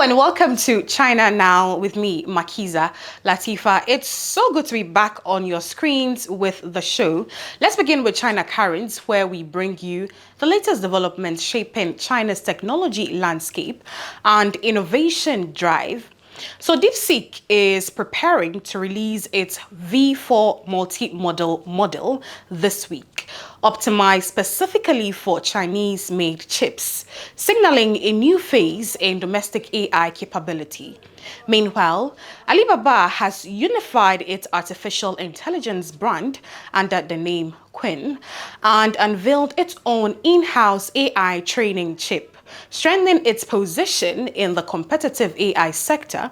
And welcome to China Now with me, Makiza Latifa. It's so good to be back on your screens with the show. Let's begin with China Currents, where we bring you the latest developments shaping China's technology landscape and innovation drive. So DeepSeek is preparing to release its V4 multimodal model this week, optimized specifically for Chinese-made chips, signaling a new phase in domestic AI capability. Meanwhile, Alibaba has unified its artificial intelligence brand under the name Qwen and unveiled its own in-house AI training chip, strengthening its position in the competitive AI sector.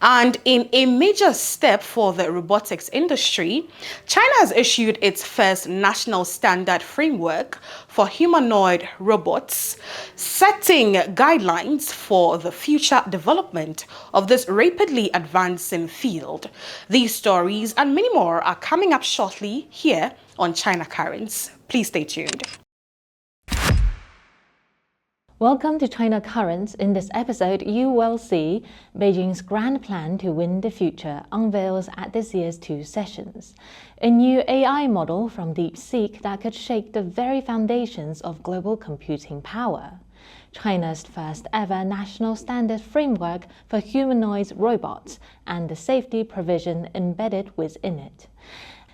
And in a major step for the robotics industry, China has issued its first national standard framework for humanoid robots, setting guidelines for the future development of this rapidly advancing field. These stories and many more are coming up shortly here on China Currents. Please stay tuned. Welcome to China Currents. In this episode, you will see Beijing's grand plan to win the future unveils at this year's 2 sessions. A new AI model from DeepSeek that could shake the very foundations of global computing power. China's first ever national standard framework for humanoid robots and the safety provision embedded within it.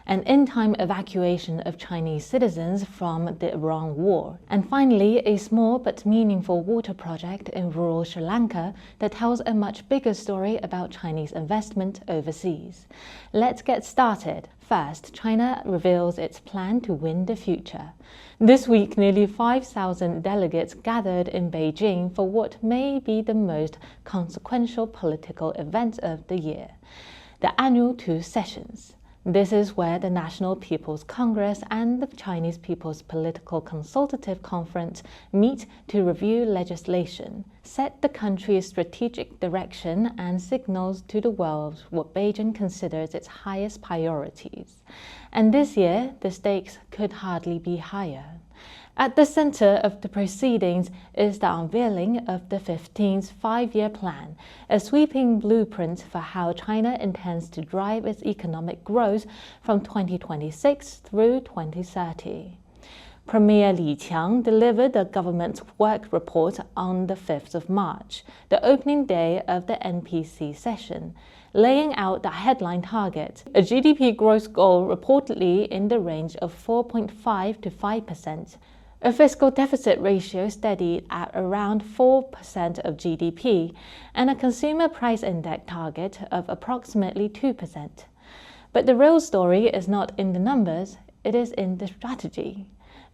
An in-time evacuation of Chinese citizens from the Iran war. And finally, a small but meaningful water project in rural Sri Lanka that tells a much bigger story about Chinese investment overseas. Let's get started. First, China reveals its plan to win the future. This week, nearly 5,000 delegates gathered in Beijing for what may be the most consequential political event of the year, the annual 2 sessions. This is where the National People's Congress and the Chinese People's Political Consultative Conference meet to review legislation, set the country's strategic direction, and signals to the world what Beijing considers its highest priorities. And this year, the stakes could hardly be higher. At the center of the proceedings is the unveiling of the 15th Five-Year Plan, a sweeping blueprint for how China intends to drive its economic growth from 2026 through 2030. Premier Li Qiang delivered the government's work report on the 5th of March, the opening day of the NPC session, laying out the headline target, a GDP growth goal reportedly in the range of 4.5 to 5%, a fiscal deficit ratio steadied at around 4% of GDP, and a consumer price index target of approximately 2%. But the real story is not in the numbers, it is in the strategy.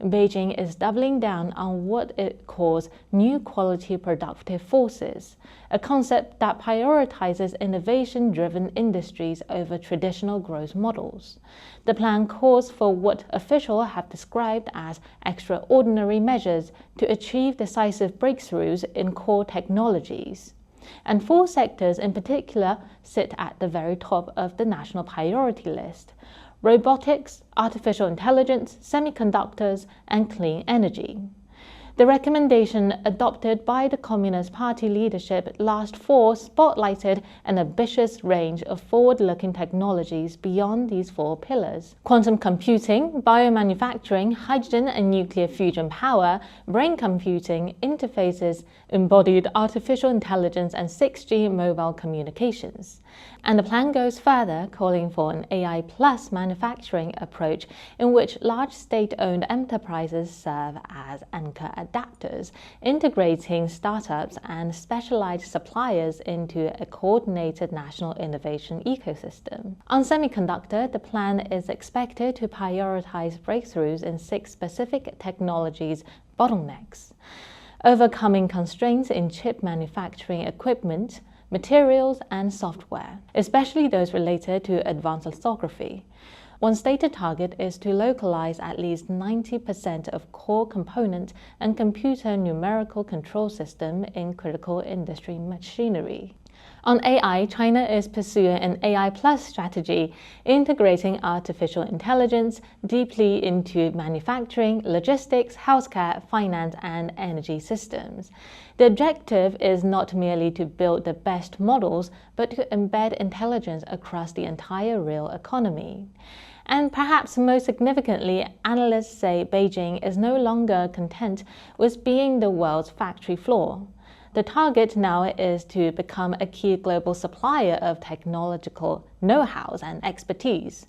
Beijing is doubling down on what it calls new quality productive forces, a concept that prioritizes innovation-driven industries over traditional growth models. The plan calls for what officials have described as extraordinary measures to achieve decisive breakthroughs in core technologies. And 4 sectors in particular sit at the very top of the national priority list: robotics, artificial intelligence, semiconductors, and clean energy. The recommendation adopted by the Communist Party leadership last fall spotlighted an ambitious range of forward-looking technologies beyond these 4 pillars: quantum computing, biomanufacturing, hydrogen and nuclear fusion power, brain computing, interfaces, embodied artificial intelligence, and 6G mobile communications. And the plan goes further, calling for an AI plus manufacturing approach in which large state-owned enterprises serve as anchor adapters, integrating startups and specialized suppliers into a coordinated national innovation ecosystem. On semiconductor, the plan is expected to prioritize breakthroughs in 6 specific technologies bottlenecks, overcoming constraints in chip manufacturing equipment, materials, and software, especially those related to advanced lithography. One stated target is to localize at least 90% of core component and computer numerical control system in critical industry machinery. On AI, China is pursuing an AI Plus strategy, integrating artificial intelligence deeply into manufacturing, logistics, healthcare, finance, and energy systems. The objective is not merely to build the best models, but to embed intelligence across the entire real economy. And perhaps most significantly, analysts say Beijing is no longer content with being the world's factory floor. The target now is to become a key global supplier of technological know-how and expertise,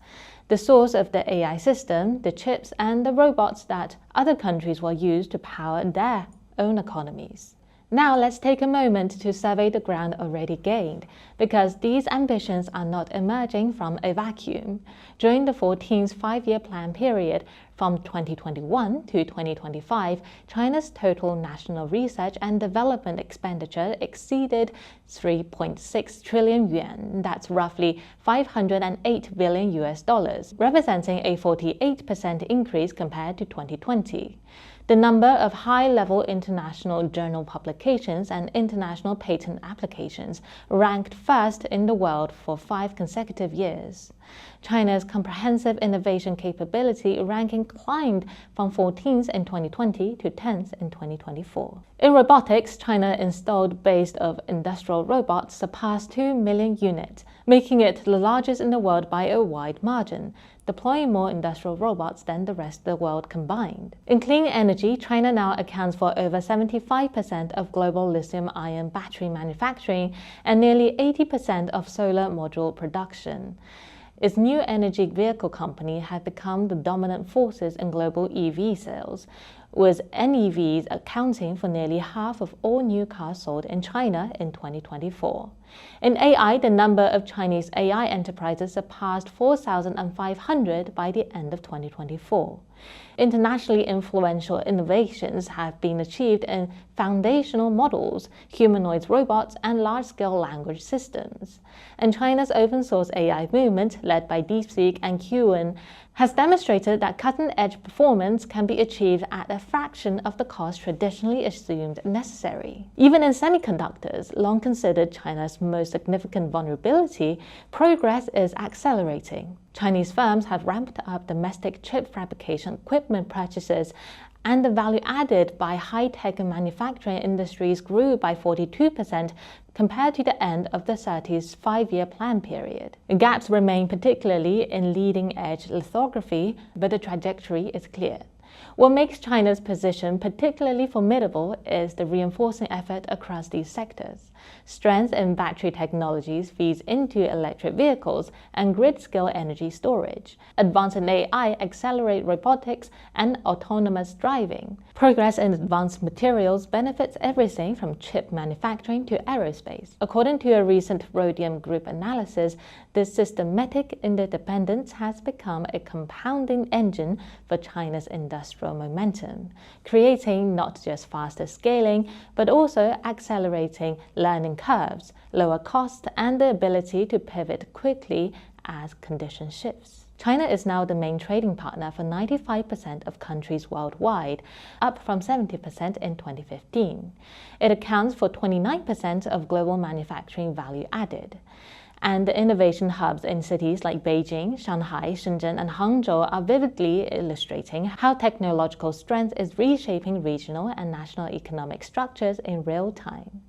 the source of the AI system, the chips, and the robots that other countries will use to power their own economies. Now let's take a moment to survey the ground already gained, because these ambitions are not emerging from a vacuum. During the 14th five-year plan period, from 2021 to 2025, China's total national research and development expenditure exceeded 3.6 trillion yuan, that's roughly $508 billion, representing a 48% increase compared to 2020. The number of high-level international journal publications and international patent applications ranked first in the world for 5 consecutive years. China's comprehensive innovation capability ranking climbed from 14th in 2020 to 10th in 2024. In robotics, China installed base of industrial robots surpassed 2 million units, making it the largest in the world by a wide margin, deploying more industrial robots than the rest of the world combined. In clean energy, China now accounts for over 75% of global lithium-ion battery manufacturing and nearly 80% of solar module production. Its new energy vehicle company has become the dominant forces in global EV sales, with NEVs accounting for nearly half of all new cars sold in China in 2024. In AI, the number of Chinese AI enterprises surpassed 4,500 by the end of 2024. Internationally influential innovations have been achieved in foundational models, humanoid robots, and large-scale language systems. And China's open-source AI movement, led by DeepSeek and Qwen, has demonstrated that cutting-edge performance can be achieved at a fraction of the cost traditionally assumed necessary. Even in semiconductors, long considered China's most significant vulnerability, progress is accelerating. Chinese firms have ramped up domestic chip fabrication equipment purchases, and the value added by high-tech manufacturing industries grew by 42% compared to the end of the 30th five-year plan period. Gaps remain particularly in leading-edge lithography, but the trajectory is clear. What makes China's position particularly formidable is the reinforcing effort across these sectors. Strength in battery technologies feeds into electric vehicles and grid-scale energy storage. Advance in AI accelerate robotics and autonomous driving. Progress in advanced materials benefits everything from chip manufacturing to aerospace. According to a recent Rhodium Group analysis, this systematic interdependence has become a compounding engine for China's industrial momentum, creating not just faster scaling, but also accelerating learning curves, lower costs, and the ability to pivot quickly as conditions shifts. China is now the main trading partner for 95% of countries worldwide, up from 70% in 2015. It accounts for 29% of global manufacturing value added. And the innovation hubs in cities like Beijing, Shanghai, Shenzhen, and Hangzhou are vividly illustrating how technological strength is reshaping regional and national economic structures in real time.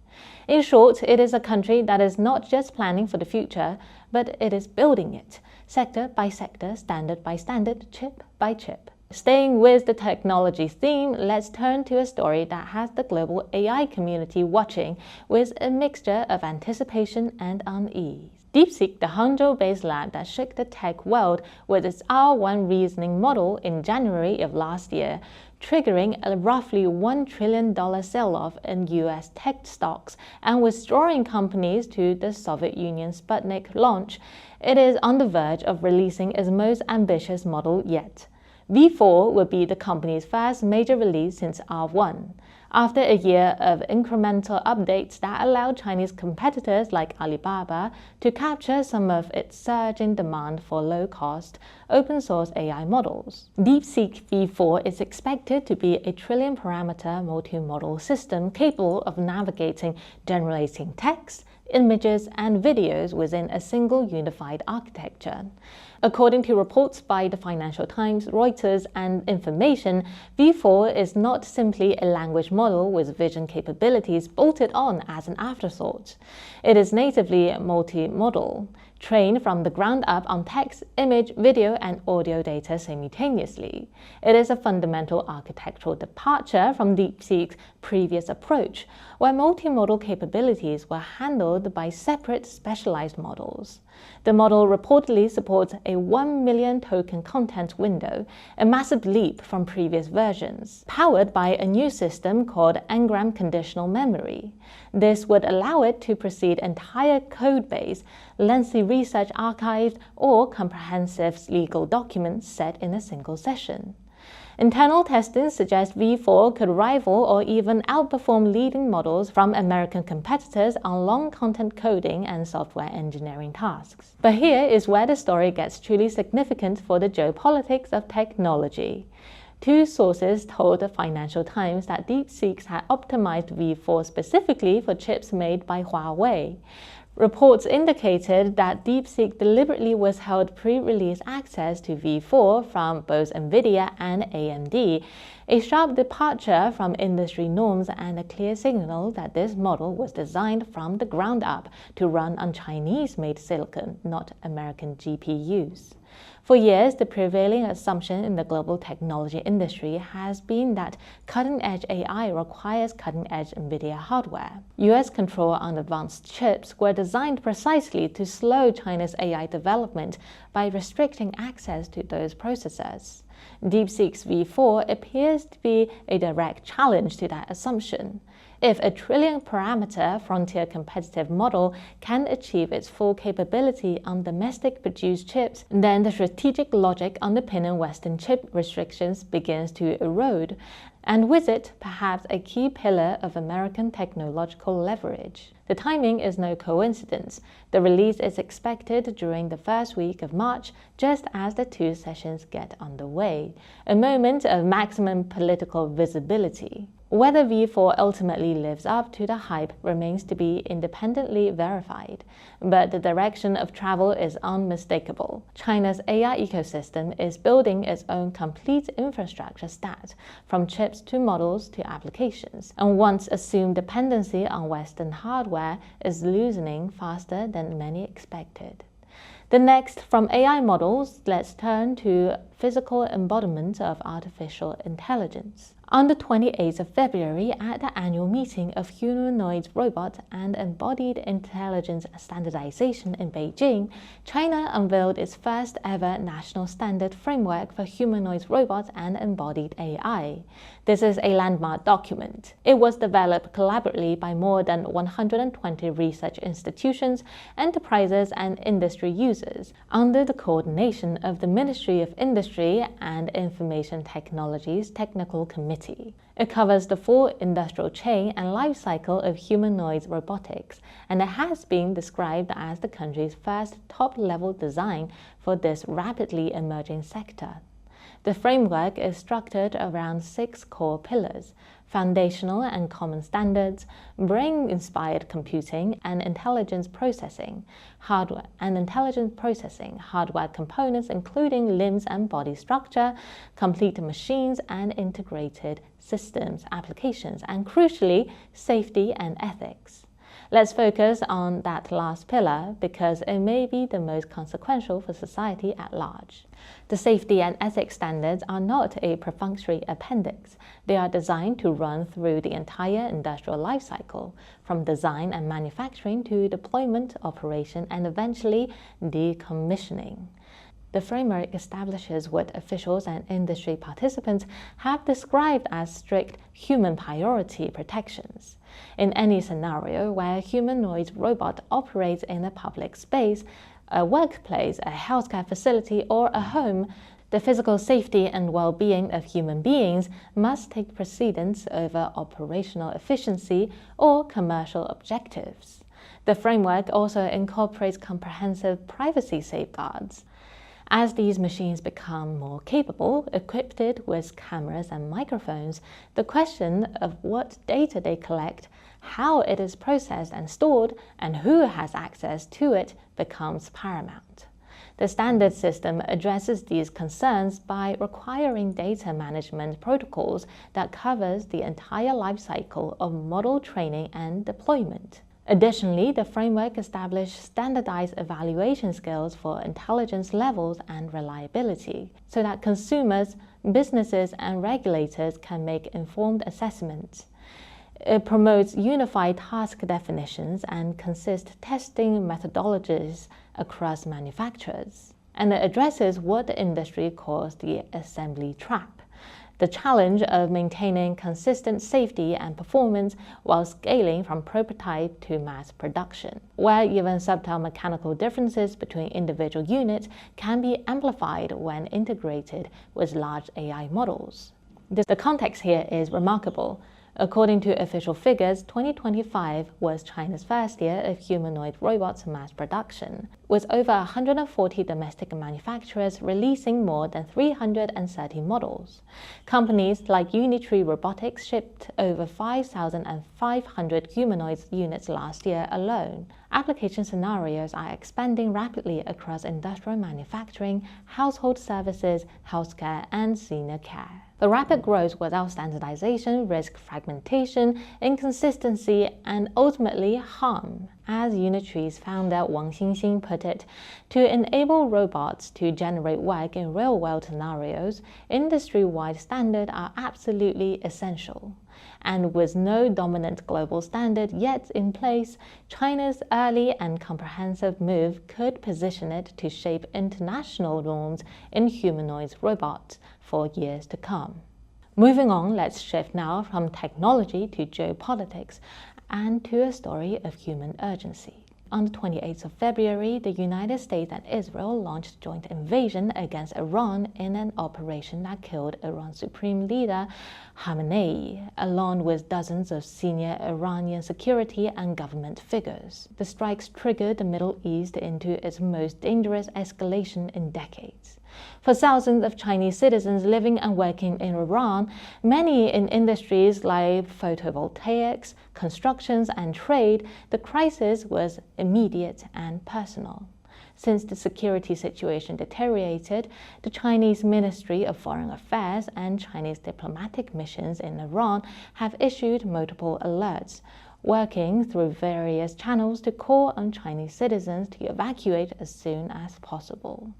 In short, it is a country that is not just planning for the future, but it is building it, sector by sector, standard by standard, chip by chip. Staying with the technology theme, let's turn to a story that has the global AI community watching with a mixture of anticipation and unease. DeepSeek, the Hangzhou-based lab that shook the tech world with its R1 reasoning model in January of last year, triggering a roughly $1 trillion sell-off in US tech stocks and withdrawing companies to the Soviet Union Sputnik launch, it is on the verge of releasing its most ambitious model yet. V4 will be the company's first major release since R1, after a year of incremental updates that allowed Chinese competitors like Alibaba to capture some of its surging demand for low-cost, open-source AI models. DeepSeek V4 is expected to be a trillion-parameter multimodal system capable of navigating generating text, images, and videos within a single unified architecture. According to reports by the Financial Times, Reuters, and Information, V4 is not simply a language model with vision capabilities bolted on as an afterthought. It is natively multimodal, trained from the ground up on text, image, video, and audio data simultaneously. It is a fundamental architectural departure from DeepSeek's previous approach, where multimodal capabilities were handled by separate specialized models. The model reportedly supports a 1 million token content window, a massive leap from previous versions, powered by a new system called Engram Conditional Memory. This would allow it to precede entire code base, lengthy research archives, or comprehensive legal documents set in a single session. Internal testing suggests V4 could rival or even outperform leading models from American competitors on long content coding and software engineering tasks. But here is where the story gets truly significant for the geopolitics of technology. Two sources told the Financial Times that DeepSeek had optimized V4 specifically for chips made by Huawei. Reports indicated that DeepSeek deliberately withheld pre-release access to V4 from both NVIDIA and AMD, a sharp departure from industry norms and a clear signal that this model was designed from the ground up to run on Chinese-made silicon, not American GPUs. For years, the prevailing assumption in the global technology industry has been that cutting-edge AI requires cutting-edge NVIDIA hardware. US control on advanced chips were designed precisely to slow China's AI development by restricting access to those processors. DeepSeek's V4 appears to be a direct challenge to that assumption. If a trillion-parameter frontier competitive model can achieve its full capability on domestic-produced chips, then the strategic logic underpinning Western chip restrictions begins to erode, and with it, perhaps a key pillar of American technological leverage. The timing is no coincidence. The release is expected during the first week of March, just as the two sessions get underway, a moment of maximum political visibility. Whether V4 ultimately lives up to the hype remains to be independently verified, but the direction of travel is unmistakable. China's AI ecosystem is building its own complete infrastructure stack, from chips to models to applications, and once assumed dependency on Western hardware is loosening faster than many expected. The next, from AI models, let's turn to physical embodiment of artificial intelligence. On the 28th of February, at the annual meeting of humanoid robots and embodied intelligence standardization in Beijing, China unveiled its first ever national standard framework for humanoid robots and embodied AI. This is a landmark document. It was developed collaboratively by more than 120 research institutions, enterprises, and industry users, under the coordination of the Ministry of Industry and Information Technology's Technical Committee. It covers the full industrial chain and life cycle of humanoid robotics, and it has been described as the country's first top-level design for this rapidly emerging sector. The framework is structured around 6 core pillars: foundational and common standards, brain-inspired computing and intelligence processing, hardware components including limbs and body structure, complete machines and integrated systems, applications, and crucially, safety and ethics. Let's focus on that last pillar because it may be the most consequential for society at large. The safety and ethics standards are not a perfunctory appendix. They are designed to run through the entire industrial life cycle, from design and manufacturing to deployment, operation, and eventually decommissioning. The framework establishes what officials and industry participants have described as strict human priority protections. In any scenario where a humanoid robot operates in a public space, a workplace, a healthcare facility, or a home, the physical safety and well-being of human beings must take precedence over operational efficiency or commercial objectives. The framework also incorporates comprehensive privacy safeguards. As these machines become more capable, equipped with cameras and microphones, the question of what data they collect, how it is processed and stored, and who has access to it becomes paramount. The standard system addresses these concerns by requiring data management protocols that covers the entire life cycle of model training and deployment. Additionally, the framework established standardized evaluation scales for intelligence levels and reliability, so that consumers, businesses, and regulators can make informed assessments. It promotes unified task definitions and consistent testing methodologies across manufacturers. And it addresses what the industry calls the assembly trap, the challenge of maintaining consistent safety and performance while scaling from prototype to mass production, where even subtle mechanical differences between individual units can be amplified when integrated with large AI models. The context here is remarkable. According to official figures, 2025 was China's first year of humanoid robots mass production, with over 140 domestic manufacturers releasing more than 330 models. Companies like Unitree Robotics shipped over 5,500 humanoid units last year alone. Application scenarios are expanding rapidly across industrial manufacturing, household services, healthcare, and senior care. The rapid growth without standardization risks fragmentation, inconsistency, and ultimately harm. As Unitree's founder Wang Xinxin put it, to enable robots to generate work in real-world scenarios, industry-wide standards are absolutely essential. And with no dominant global standard yet in place, China's early and comprehensive move could position it to shape international norms in humanoid robots for years to come. Moving on, let's shift now from technology to geopolitics and to a story of human urgency. On the 28th of February, the United States and Israel launched joint invasion against Iran in an operation that killed Iran's supreme leader, Khamenei, along with dozens of senior Iranian security and government figures. The strikes triggered the Middle East into its most dangerous escalation in decades. For thousands of Chinese citizens living and working in Iran, many in industries like photovoltaics, constructions, and trade, the crisis was immediate and personal. Since the security situation deteriorated, the Chinese Ministry of Foreign Affairs and Chinese diplomatic missions in Iran have issued multiple alerts, working through various channels to call on Chinese citizens to evacuate as soon as possible.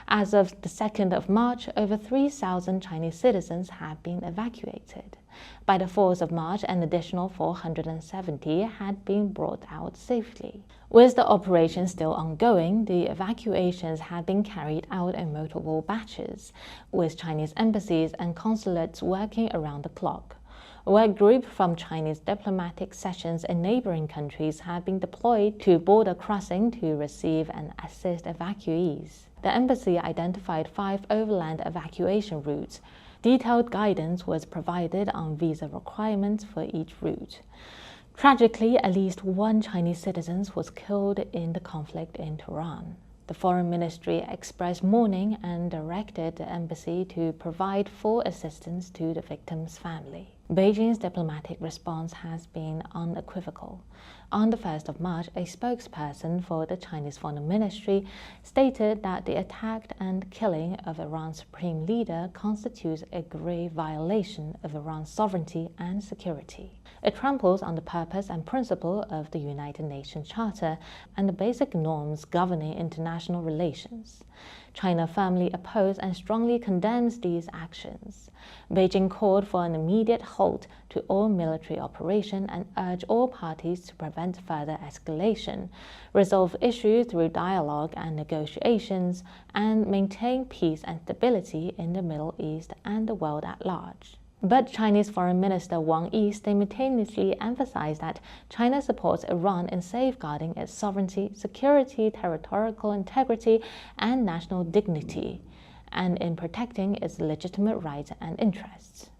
As of the 2nd of March, over 3,000 Chinese citizens have been evacuated. By the 4th of March, an additional 470 had been brought out safely. With the operation still ongoing, the evacuations have been carried out in multiple batches, with Chinese embassies and consulates working around the clock. A work group from Chinese diplomatic sessions in neighboring countries have been deployed to border crossing to receive and assist evacuees. The embassy identified 5 overland evacuation routes. Detailed guidance was provided on visa requirements for each route. Tragically, at least one Chinese citizen was killed in the conflict in Tehran. The Foreign Ministry expressed mourning and directed the embassy to provide full assistance to the victim's family. Beijing's diplomatic response has been unequivocal. On the 1st of March, a spokesperson for the Chinese Foreign Ministry stated that the attack and killing of Iran's supreme leader constitutes a grave violation of Iran's sovereignty and security. It tramples on the purpose and principle of the United Nations Charter and the basic norms governing international relations. China firmly opposed and strongly condemns these actions. Beijing called for an immediate halt to all military operation and urged all parties to prevent further escalation, resolve issues through dialogue and negotiations, and maintain peace and stability in the Middle East and the world at large. But Chinese Foreign Minister Wang Yi simultaneously emphasized that China supports Iran in safeguarding its sovereignty, security, territorial integrity, and national dignity, and in protecting its legitimate rights and interests.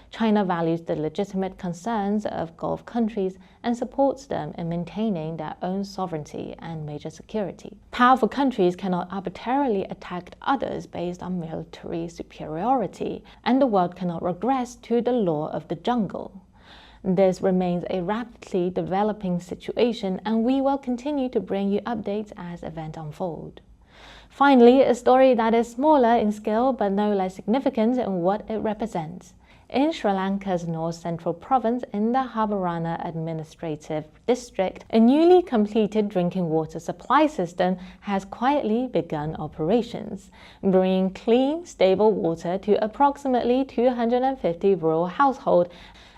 China values the legitimate concerns of Gulf countries and supports them in maintaining their own sovereignty and major security. Powerful countries cannot arbitrarily attack others based on military superiority, and the world cannot regress to the law of the jungle. This remains a rapidly developing situation, and we will continue to bring you updates as events unfold. Finally, a story that is smaller in scale but no less significant in what it represents. In Sri Lanka's north-central province in the Habarana administrative district, a newly completed drinking water supply system has quietly begun operations, bringing clean, stable water to approximately 250 rural households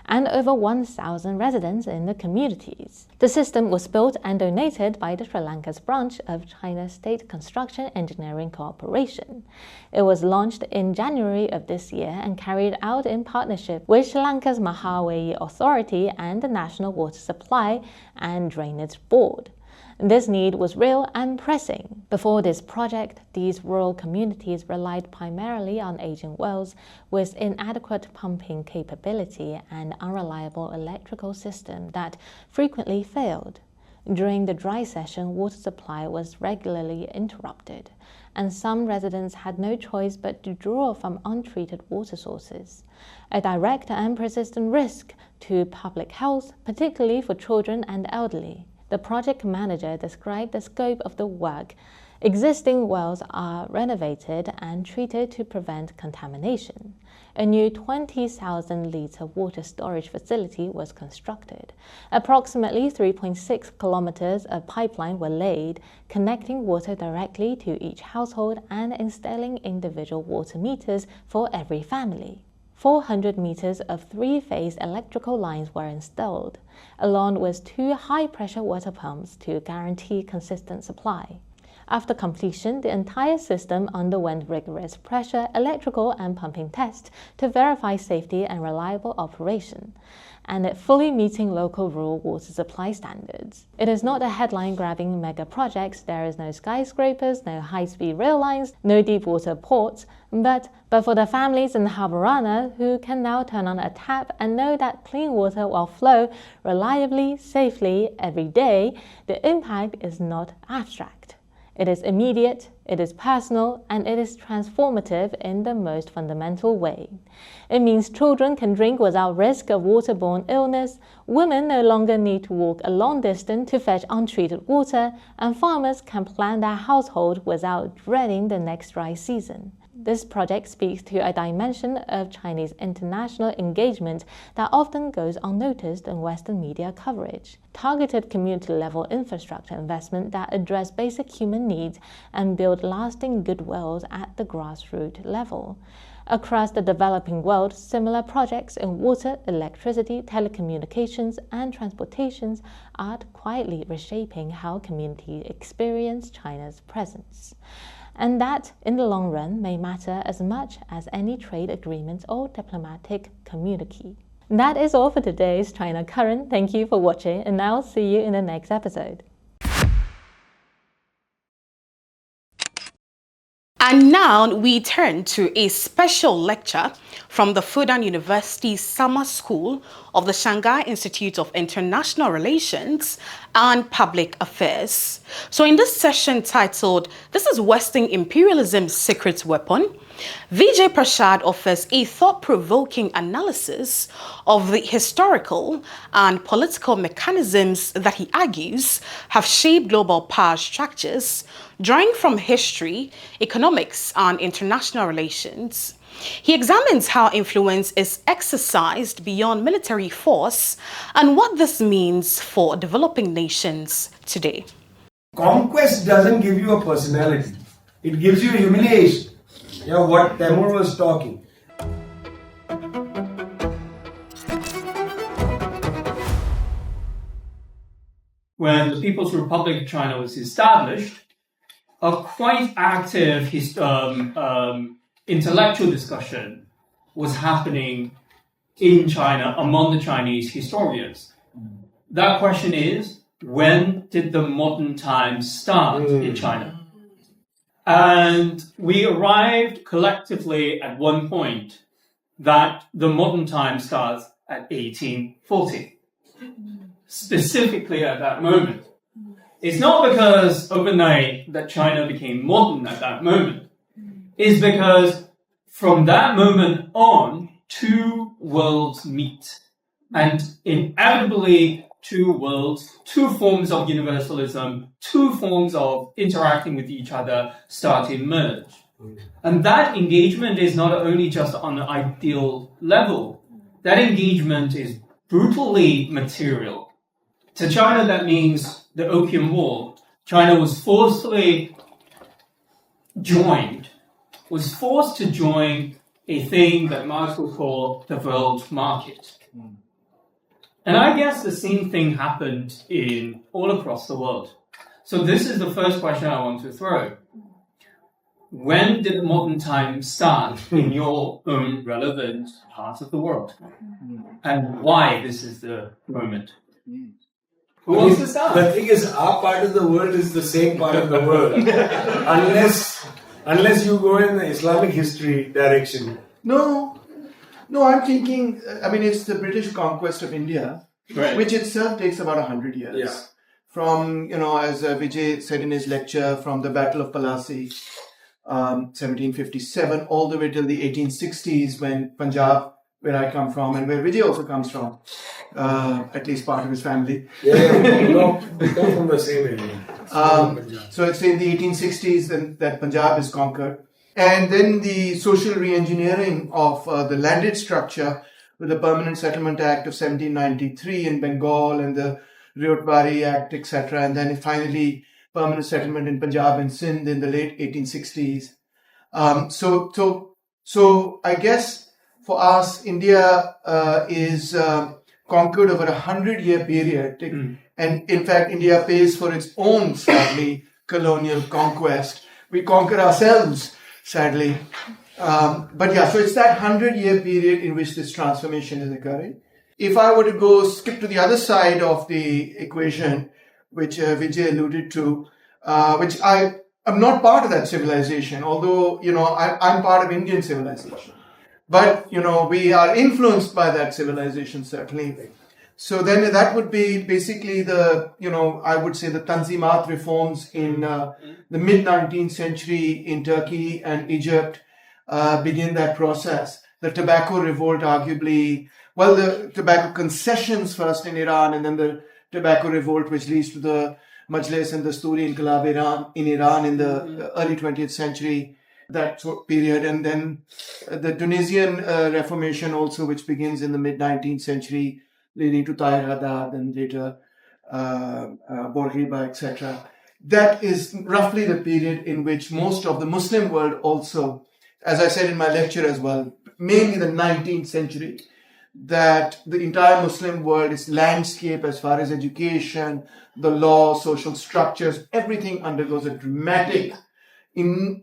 and over 1,000 residents in the communities. The system was built and donated by the Sri Lanka's branch of China's State Construction Engineering Corporation. It was launched in January of this year and carried out in partnership with Sri Lanka's Mahaweli Authority and the National Water Supply and Drainage Board. This need was real and pressing. Before this project, these rural communities relied primarily on aging wells with inadequate pumping capability and unreliable electrical system that frequently failed. During the dry season, water supply was regularly interrupted, and some residents had no choice but to draw from untreated water sources, a direct and persistent risk to public health, particularly for children and elderly. The project manager described the scope of the work. Existing wells are renovated and treated to prevent contamination. A new 20,000-litre water storage facility was constructed. Approximately 3.6 kilometers of pipeline were laid, connecting water directly to each household and installing individual water meters for every family. 400 meters of three-phase electrical lines were installed, along with 2 high-pressure water pumps to guarantee consistent supply. After completion, the entire system underwent rigorous pressure, electrical, and pumping tests to verify safety and reliable operation, and it fully meeting local rural water supply standards. It is not a headline-grabbing mega project. There is no skyscrapers, no high-speed rail lines, no deep-water ports, but for the families in Habarana who can now turn on a tap and know that clean water will flow reliably, safely every day, the impact is not abstract. It is immediate, it is personal, and it is transformative in the most fundamental way. It means children can drink without risk of waterborne illness, women no longer need to walk a long distance to fetch untreated water, and farmers can plan their household without dreading the next dry season. This project speaks to a dimension of Chinese international engagement that often goes unnoticed in Western media coverage. Targeted community-level infrastructure investment that address basic human needs and build lasting goodwills at the grassroots level. Across the developing world, similar projects in water, electricity, telecommunications, and transportations are quietly reshaping how communities experience China's presence. And that, in the long run, may matter as much as any trade agreement or diplomatic communique. That is all for today's China Current. Thank you for watching, and I'll see you in the next episode. And now we turn to a special lecture from the Fudan University Summer School of the Shanghai Institute of International Relations and Public Affairs. So in this session titled, "This is Western Imperialism's Secret Weapon," Vijay Prashad offers a thought-provoking analysis of the historical and political mechanisms that he argues have shaped global power structures, drawing from history, economics, and international relations. He examines how influence is exercised beyond military force and what this means for developing nations today. Conquest doesn't give you a personality. It gives you humiliation. You know what Temur was talking. When the People's Republic of China was established, a quite active intellectual discussion was happening in China among the Chinese historians. That question is, when did the modern times start in China? And we arrived collectively at one point that the modern time starts at 1840, specifically at that moment. It's not because overnight that China became modern at that moment. It's because from that moment on, two worlds meet. And inevitably, two worlds, two forms of universalism, two forms of interacting with each other start to emerge. And that engagement is not only just on an ideal level, that engagement is brutally material. To China, that means the Opium War. China was forced to join a thing that Marx would call the world market. And I guess the same thing happened in all across the world. So this is the first question I want to throw. When did modern times start in your own relevant part of the world? And why this is the moment? Who wants to start? The thing is, our part of the world is the same part of the world. unless you go in the Islamic history direction. No, I'm thinking, it's the British conquest of India, Right. which itself takes about 100 years. Yeah. From, as Vijay said in his lecture, from the Battle of Plassey, 1757, all the way till the 1860s when Punjab, where I come from, and where Vijay also comes from, at least part of his family. We come from the same area. So it's in the 1860s that Punjab is conquered. And then the social re-engineering of the landed structure with the Permanent Settlement Act of 1793 in Bengal and the Riotwari Act, etc. And then finally permanent settlement in Punjab and Sindh in the late 1860s. So I guess for us, India is conquered over 100-year period. And in fact, India pays for its own, sadly, colonial conquest. We conquer ourselves, sadly. But yeah, so it's that 100-year period in which this transformation is occurring. If I were to skip to the other side of the equation, which Vijay alluded to, which I am not part of that civilization, although, I'm part of Indian civilization. But, we are influenced by that civilization, certainly. So then that would be basically I would say the Tanzimat reforms in the mid-19th century in Turkey and Egypt begin that process. The tobacco revolt arguably, the tobacco concessions first in Iran, and then the tobacco revolt which leads to the Majlis and the Dasturi Inqilab in Iran in the early 20th century, that period. And then the Tunisian Reformation also, which begins in the mid-19th century, leading to Tahir Haddad and later Bourguiba, etc. That is roughly the period in which most of the Muslim world also, as I said in my lecture as well, mainly the 19th century, that the entire Muslim world, its landscape as far as education, the law, social structures, everything undergoes a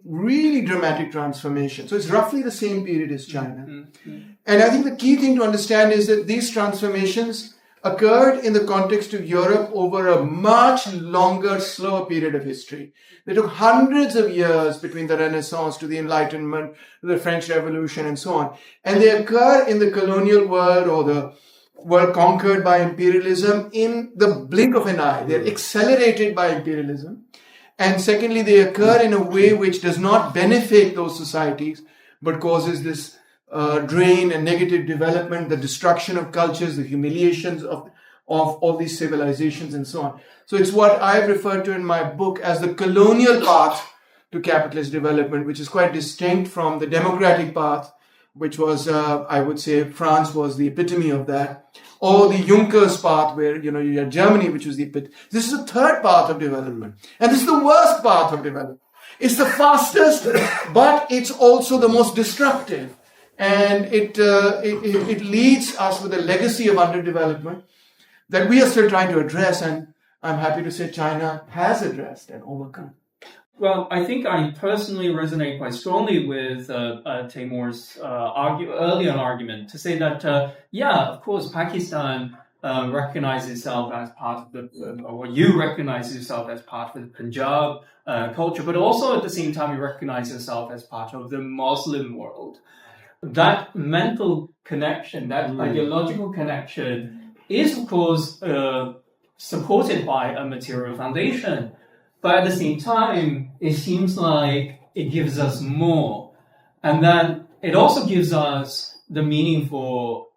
really dramatic transformation. So it's roughly the same period as China. And I think the key thing to understand is that these transformations occurred in the context of Europe over a much longer, slower period of history. They took hundreds of years between the Renaissance to the Enlightenment, to the French Revolution, and so on. And they occur in the colonial world or the world conquered by imperialism in the blink of an eye. They're accelerated by imperialism. And secondly, they occur in a way which does not benefit those societies, but causes this drain and negative development, the destruction of cultures, the humiliations of all these civilizations and so on. So it's what I've referred to in my book as the colonial path to capitalist development, which is quite distinct from the democratic path, which was, I would say, France was the epitome of that, or the Juncker's path, where, you had Germany, which was the epitome. This is the third path of development. And this is the worst path of development. It's the fastest, but it's also the most destructive. And it leads us with a legacy of underdevelopment that we are still trying to address, and I'm happy to say China has addressed and overcome. Well, I think I personally resonate quite strongly with Taimur's earlier argument to say that, of course, Pakistan recognizes itself as part of or you recognize yourself as part of the Punjab culture, but also at the same time you recognize yourself as part of the Muslim world. that mental connection, that ideological connection is, of course, supported by a material foundation. But at the same time, it seems like it gives us more. And then it also gives us the meaning for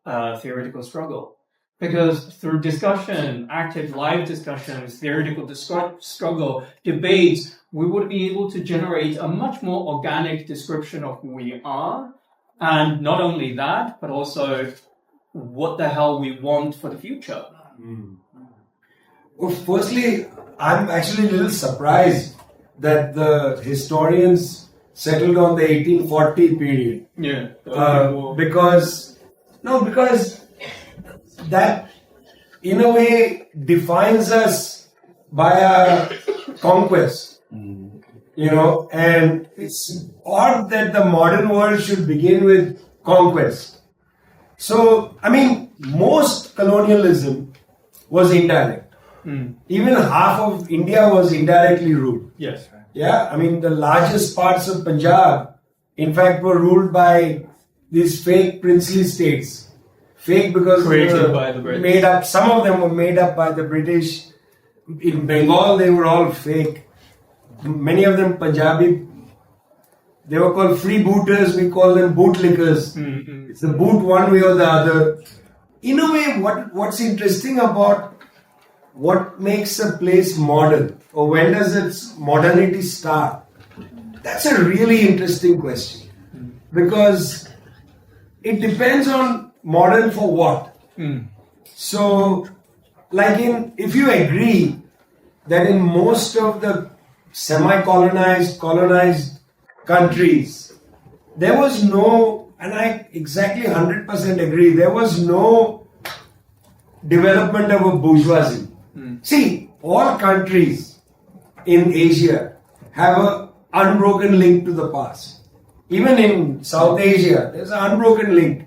theoretical struggle. Because through discussion, active live discussions, theoretical struggle, debates, we would be able to generate a much more organic description of who we are. And not only that, but also what the hell we want for the future. Well, firstly, I'm actually a little surprised that the historians settled on the 1840 period. Yeah. Because that, in a way, defines us by our conquest. And it's odd that the modern world should begin with conquest. So, most colonialism was indirect. Even half of India was indirectly ruled. Yes. Yeah, the largest parts of Punjab, in fact, were ruled by these fake princely states. Fake because Created by the British. Made up. Some of them were made up by the British. In Bengal, they were all fake. Many of them Punjabi. They were called freebooters. We call them bootlickers. It's the boot one way or the other. In a way, what's interesting about what makes a place modern, or when does its modernity start? That's a really interesting question. Because it depends on modern for what. So, if you agree that in most of the semi-colonized, colonized countries, there was no, and I exactly 100% agree, there was no development of a bourgeoisie. See, all countries in Asia have an unbroken link to the past. Even in South Asia, there's an unbroken link.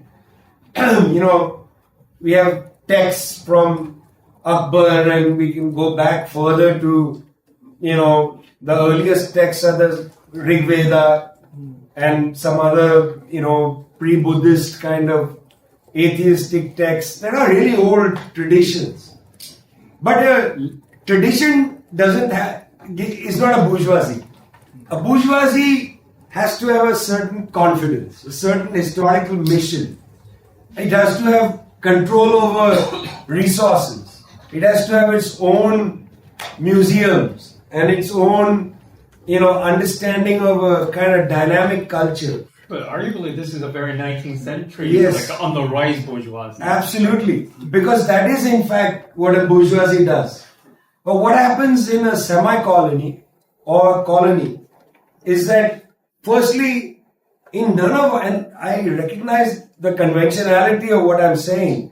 We have texts from Akbar, and we can go back further to, the earliest texts are the Rig Veda and some other, pre-Buddhist kind of atheistic texts. There are really old traditions. But a tradition is not a bourgeoisie. A bourgeoisie has to have a certain confidence, a certain historical mission. It has to have control over resources. It has to have its own museums and its own, understanding of a kind of dynamic culture. But arguably, this is a very 19th century, Yes. on the rise bourgeoisie. Absolutely. Because that is, in fact, what a bourgeoisie does. But what happens in a semi-colony or colony is that, firstly, in none of, and I recognize the conventionality of what I'm saying,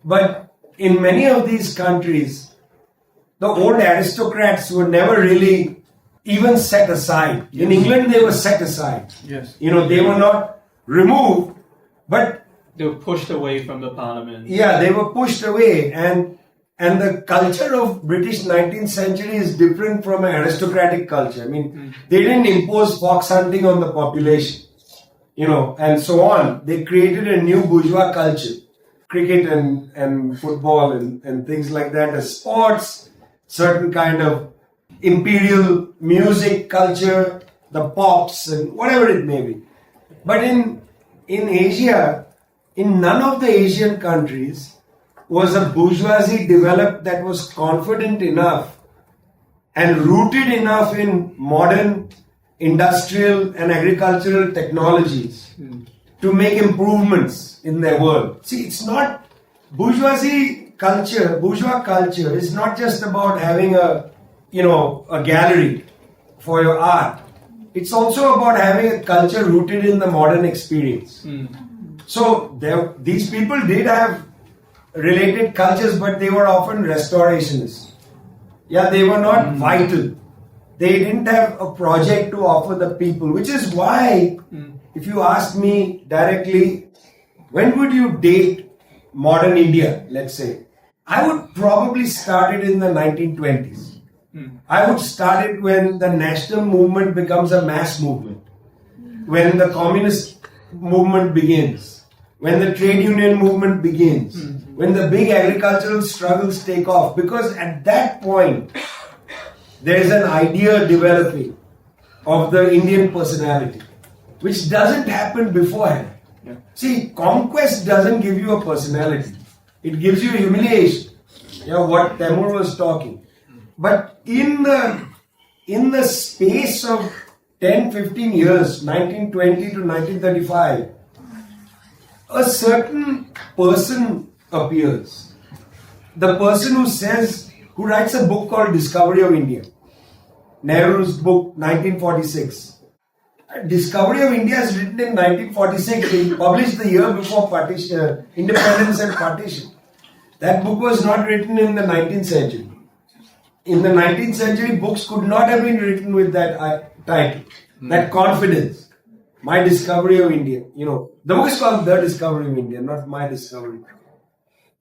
but in many of these countries, the old aristocrats were never really even set aside. Yes. In England, they were set aside. Yes. They were not removed, but they were pushed away from the parliament. Yeah, they were pushed away, and the culture of British 19th century is different from an aristocratic culture. They didn't impose fox hunting on the population, and so on. They created a new bourgeois culture, cricket and football and things like that as sports, certain kind of imperial music culture, the pops and whatever it may be. But in Asia, in none of the Asian countries was a bourgeoisie developed that was confident enough and rooted enough in modern industrial and agricultural technologies to make improvements in their world. See, it's not bourgeois culture is not just about having a gallery for your art. It's also about having a culture rooted in the modern experience. So these people did have related cultures, but they were often restorationists. Yeah, they were not vital. They didn't have a project to offer the people, which is why, if you ask me directly, when would you date modern India, let's say? I would probably start it in the 1920s. I would start it when the national movement becomes a mass movement. When the communist movement begins, when the trade union movement begins, when the big agricultural struggles take off, because at that point there is an idea developing of the Indian personality, which doesn't happen beforehand. Yeah. See, conquest doesn't give you a personality. It gives you humiliation. What Temur was talking. But in the space of 10-15 years, 1920 to 1935, a certain person appears. The person who writes a book called Discovery of India. Nehru's book, 1946. Discovery of India is written in 1946. He published the year before partition, independence and partition. That book was not written in the 19th century. In the 19th century, books could not have been written with that title, that confidence. My Discovery of India. The book is called The Discovery of India, not My Discovery.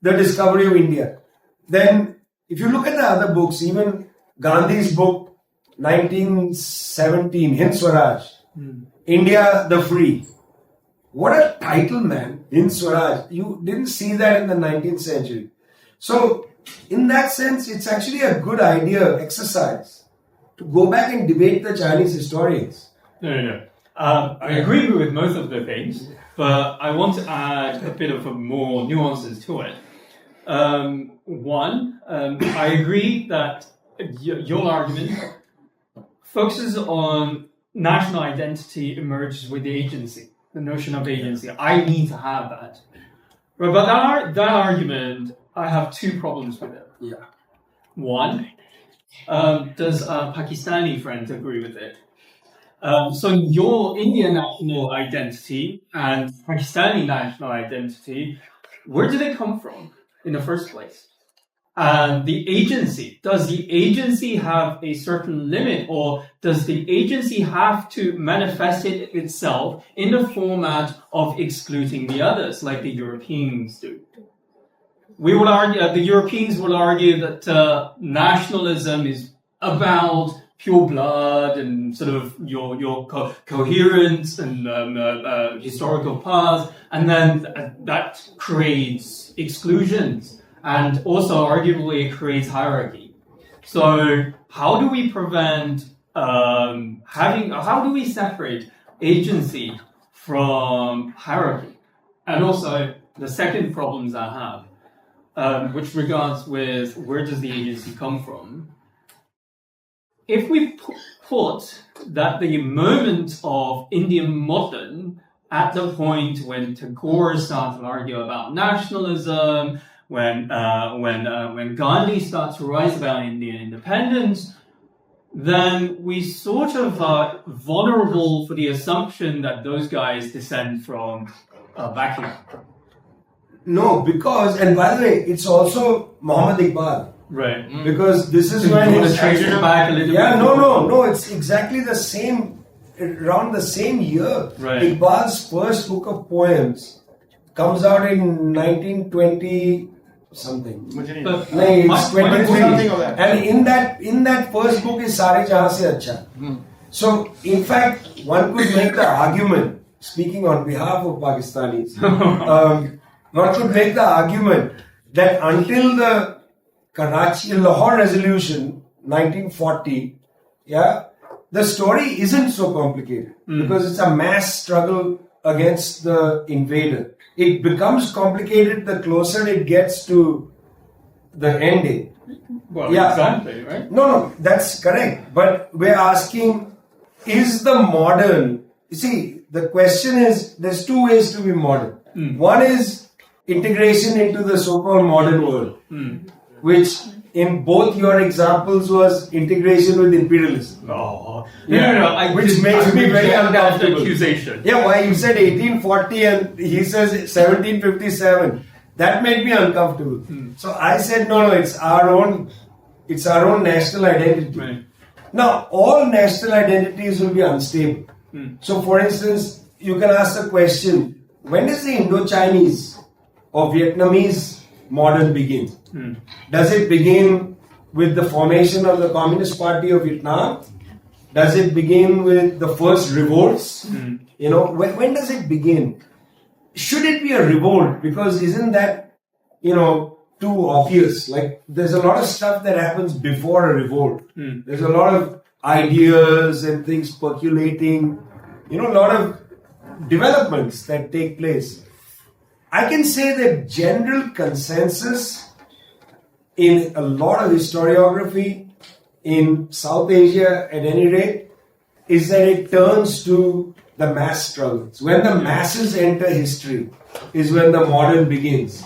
The Discovery of India. Then, if you look at the other books, even Gandhi's book, 1917, Hind Swaraj, India the Free. What a title, man. Hind Swaraj. You didn't see that in the 19th century. So, in that sense, it's actually a good idea, exercise, to go back and debate the Chinese historians. No. I agree with most of the things, but I want to add a bit of more nuances to it. One, I agree that your argument focuses on national identity emerges with the agency, the notion of agency. I need to have that. But that argument, I have two problems with it. Yeah. One, does Pakistani friends agree with it? So your Indian national identity and Pakistani national identity, where do they come from in the first place? And the agency, does the agency have a certain limit, or does the agency have to manifest it itself in the format of excluding the others, like the Europeans do? We would argue, the Europeans would argue that nationalism is about pure blood and sort of your coherence and historical path, and then that creates exclusions. And also, arguably, it creates hierarchy. So, how do we prevent how do we separate agency from hierarchy? And also, the second problems I have, which regards with where does the agency come from? If we put that the moment of Indian modern at the point when Tagore starts to argue about nationalism, when Gandhi starts to write about Indian independence, then we sort of are vulnerable for the assumption that those guys descend from back here. No, because, and by the way, it's also Muhammad Iqbal. Right. Because this is You when want it's to trace it back a little yeah, bit? no, it's exactly the same, around the same year. Right. Iqbal's first book of poems comes out in 1920 something. But No, it's 23. something of that. And in that first book is Sare Jahan Se Acha. So, in fact, one could make the argument, speaking on behalf of Pakistanis, one could make the argument that until the Lahore Resolution, 1940, the story isn't so complicated because it's a mass struggle against the invader. It becomes complicated the closer it gets to the ending. well, exactly, right? No, that's correct. But we're asking, is the modern... You see, the question is, there's two ways to be modern. One is integration into the so-called modern world, which in both your examples was integration with imperialism. No. Which makes me very uncomfortable. Accusation. Yeah, why you said 1840 and he says 1757. That made me uncomfortable. So I said, no, it's our own national identity. Right. Now, all national identities will be unstable. So, for instance, you can ask the question, when does the Indo-Chinese or Vietnamese modern begin? Does it begin with the formation of the Communist Party of Vietnam? Does it begin with the first revolts? You know, when does it begin? Should it be a revolt? Because isn't that, you know, too obvious? Like, there's a lot of stuff that happens before a revolt. There's a lot of ideas and things percolating, you know, a lot of developments that take place. I can say that general consensus in a lot of historiography in South Asia, at any rate, is that it turns to the mass struggles. When the masses enter history is when the modern begins.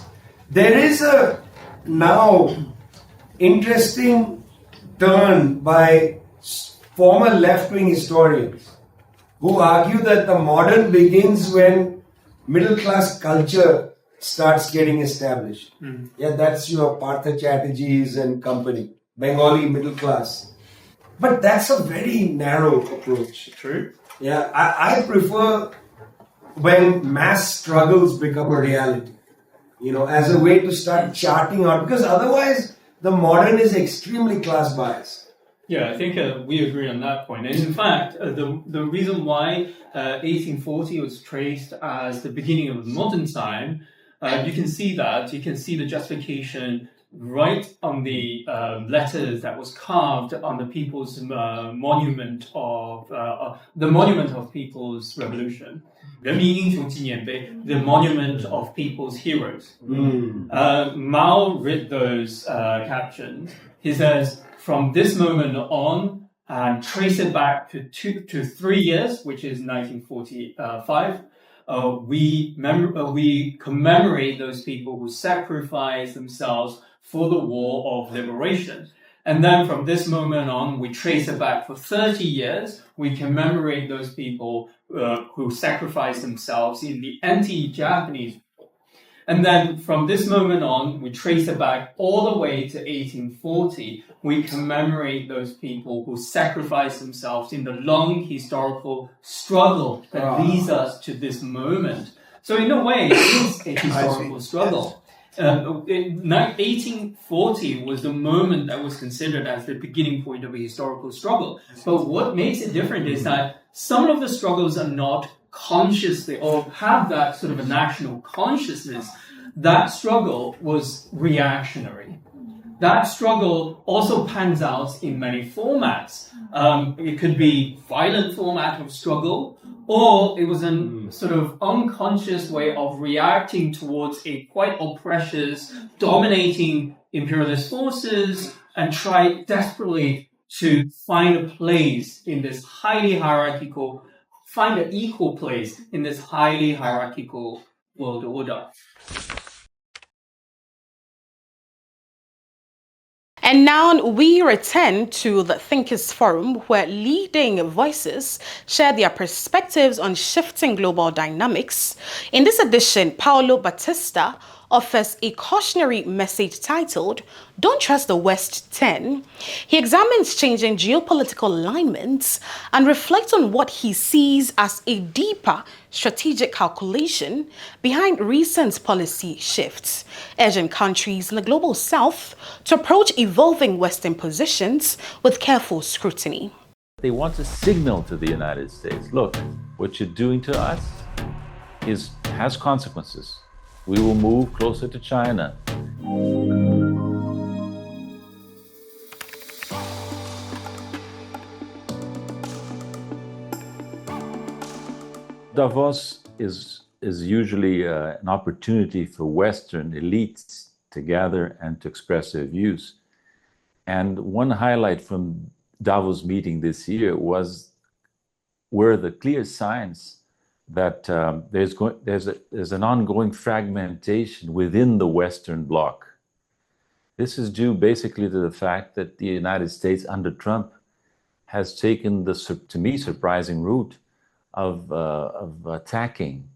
There is a now interesting turn by former left-wing historians who argue that the modern begins when middle-class culture starts getting established. Yeah, that's your Partha Chatterjees and company, Bengali middle class. But that's a very narrow approach. True. Yeah, I prefer when mass struggles become a reality, you know, as a way to start charting out, because otherwise the modern is extremely class biased. Yeah, I think we agree on that point. And in fact, the reason why 1840 was traced as the beginning of modern time, you can see that. You can see the justification right on the letters that was carved on the people's monument of the monument of people's revolution. 人民英雄纪念碑, the monument of people's heroes. Mao read those captions. He says, from this moment on, and trace it back to 3 years, which is 1945, we commemorate those people who sacrificed themselves for the war of liberation. And then from this moment on, we trace it back for 30 years. We commemorate those people who sacrificed themselves in the anti-Japanese. And then from this moment on, we trace it back all the way to 1840. We commemorate those people who sacrificed themselves in the long historical struggle that leads us to this moment. So in a way, it is a historical struggle. 1840 was the moment that was considered as the beginning point of a historical struggle. But what makes it different is that some of the struggles are not consciously or have that sort of a national consciousness. That struggle was reactionary. That struggle also pans out in many formats. It could be violent format of struggle, or it was a sort of unconscious way of reacting towards a quite oppressive, dominating imperialist forces and try desperately to find a place in this highly hierarchical, find an equal place in this highly hierarchical world order. And now we return to the Thinkers Forum, where leading voices share their perspectives on shifting global dynamics. In this edition, Paulo Batista offers a cautionary message titled, Don't Trust the West 10. He examines changing geopolitical alignments and reflects on what he sees as a deeper strategic calculation behind recent policy shifts, urging countries in the global south to approach evolving Western positions with careful scrutiny. They want to signal to the United States, look, what you're doing to us has consequences. We will move closer to China. Davos is usually an opportunity for Western elites to gather and to express their views. And one highlight from Davos meeting this year were the clear signs that there's an ongoing fragmentation within the Western bloc. This is due basically to the fact that the United States under Trump has taken the, to me, surprising route of attacking,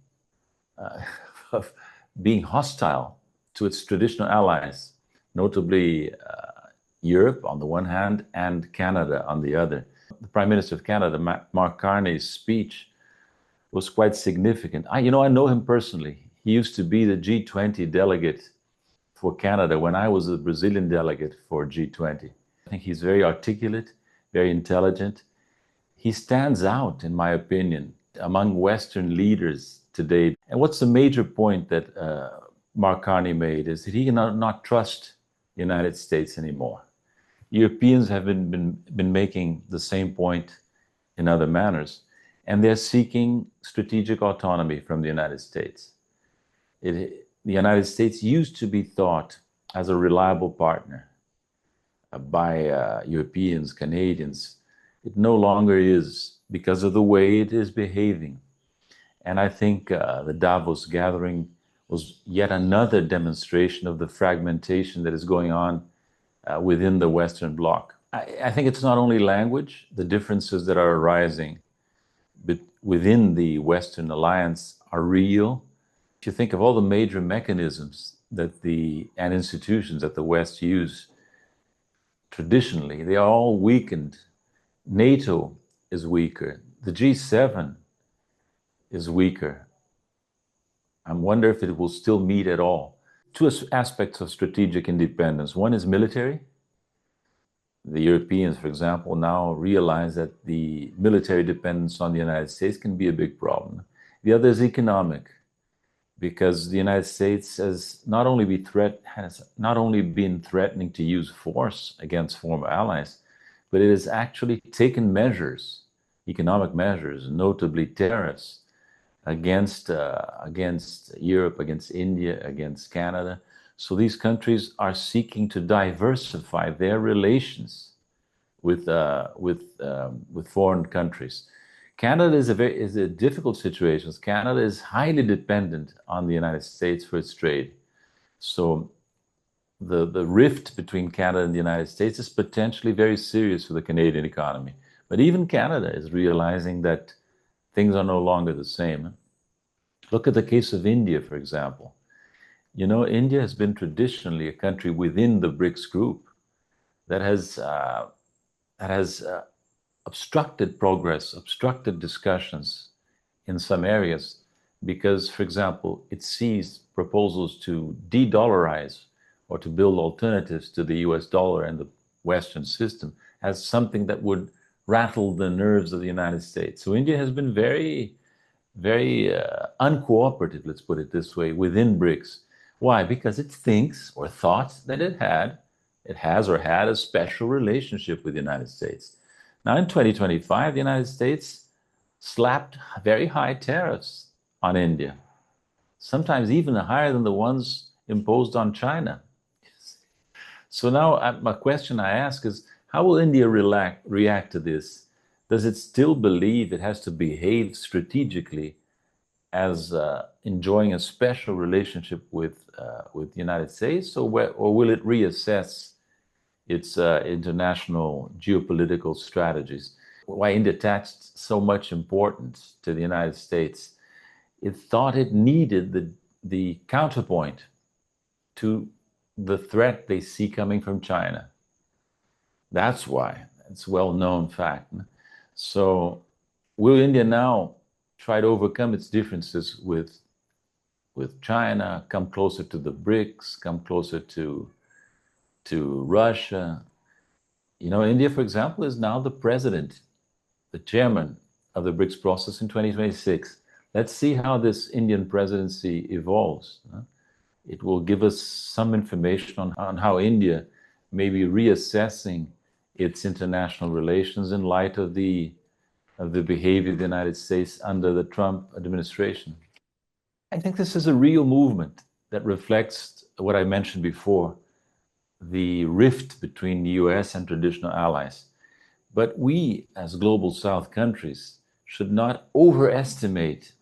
of being hostile to its traditional allies, notably Europe on the one hand and Canada on the other. The Prime Minister of Canada, Mark Carney's speech was quite significant. I know him personally. He used to be the G20 delegate for Canada when I was a Brazilian delegate for G20. I think he's very articulate, very intelligent, he stands out, in my opinion, among Western leaders today. And what's the major point that Mark Carney made is that he cannot not trust the United States anymore. Europeans have been making the same point in other manners, and they're seeking strategic autonomy from the United States. The United States used to be thought as a reliable partner by Europeans, Canadians. It no longer is because of the way it is behaving. And I think the Davos gathering was yet another demonstration of the fragmentation that is going on within the Western Bloc. I think it's not only language, the differences that are arising within the Western alliance are real. If you think of all the major mechanisms and institutions that the West use traditionally, they are all weakened. NATO is weaker. The G7 is weaker. I wonder if it will still meet at all. Two aspects of strategic independence. One is military. The Europeans, for example, now realize that the military dependence on the United States can be a big problem. The other is economic, because the United States has not only been threatening to use force against former allies, but it has actually taken measures, economic measures, notably tariffs, against Europe, against India, against Canada. So these countries are seeking to diversify their relations with foreign countries. Canada is a difficult situation. Canada is highly dependent on the United States for its trade. So the rift between Canada and the United States is potentially very serious for the Canadian economy. But even Canada is realizing that things are no longer the same. Look at the case of India, for example. You know, India has been traditionally a country within the BRICS group that has obstructed progress, obstructed discussions in some areas because, for example, it sees proposals to de-dollarize or to build alternatives to the US dollar and the Western system as something that would rattle the nerves of the United States. So India has been very uncooperative, let's put it this way, within BRICS. Why? Because it thinks or thought that it has or had a special relationship with the United States. Now in 2025, the United States slapped very high tariffs on India, sometimes even higher than the ones imposed on China. So now my question I ask is, how will India react to this? Does it still believe it has to behave strategically as enjoying a special relationship with the United States, or will it reassess its international geopolitical strategies? Why India attached so much importance to the United States? It thought it needed the counterpoint to the threat they see coming from China. That's why. It's a well-known fact. So will India now try to overcome its differences with China, come closer to the BRICS, come closer to Russia? You know, India, for example, is now the president, the chairman of the BRICS process in 2026. Let's see how this Indian presidency evolves. It will give us some information on how India may be reassessing its international relations in light of the behavior of the United States under the Trump administration. I think this is a real movement that reflects what I mentioned before, the rift between the US and traditional allies. But we, as Global South countries, should not overestimate